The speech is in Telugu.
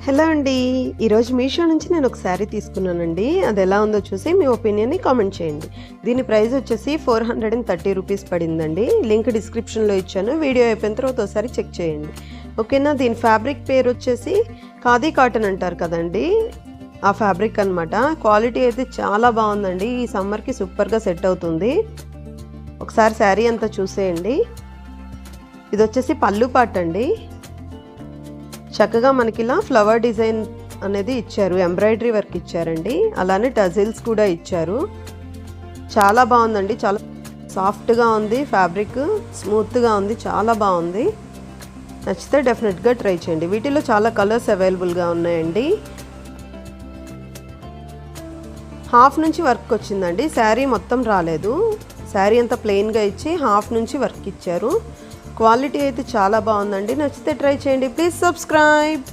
హలో అండి. ఈరోజు మీషో నుంచి నేను ఒక శారీ తీసుకున్నానండి. అది ఎలా ఉందో చూసి మీ ఒపీనియన్ని కామెంట్ చేయండి. దీని ప్రైస్ వచ్చేసి 430 రూపీస్ పడిందండి. లింక్ డిస్క్రిప్షన్లో ఇచ్చాను. వీడియో అయిపోయిన తర్వాత ఒకసారి చెక్ చేయండి, ఓకేనా. దీని ఫ్యాబ్రిక్ పేరు వచ్చేసి ఖాదీ కాటన్ అంటారు కదండి, ఆ ఫ్యాబ్రిక్ అనమాట. క్వాలిటీ అయితే చాలా బాగుందండి. ఈ సమ్మర్కి సూపర్గా సెట్ అవుతుంది. ఒకసారి శారీ అంతా చూసేయండి. ఇది వచ్చేసి పళ్ళు పాట అండి. చక్కగా మనకి ఇలా ఫ్లవర్ డిజైన్ అనేది ఇచ్చారు, ఎంబ్రాయిడరీ వర్క్ ఇచ్చారండి. అలానే టజిల్స్ కూడా ఇచ్చారు. చాలా బాగుందండి, చాలా సాఫ్ట్గా ఉంది, ఫ్యాబ్రిక్ స్మూత్గా ఉంది, చాలా బాగుంది. నచ్చితే డెఫినెట్గా ట్రై చేయండి. వీటిలో చాలా కలర్స్ అవైలబుల్గా ఉన్నాయండి. హాఫ్ నుంచి వర్క్ వచ్చిందండి, శారీ మొత్తం రాలేదు. శారీ అంతా ప్లెయిన్గా ఇచ్చి హాఫ్ నుంచి వర్క్ ఇచ్చారు. క్వాలిటీ అయితే చాలా బాగుందండి. నచ్చితే ట్రై చేయండి. Please subscribe.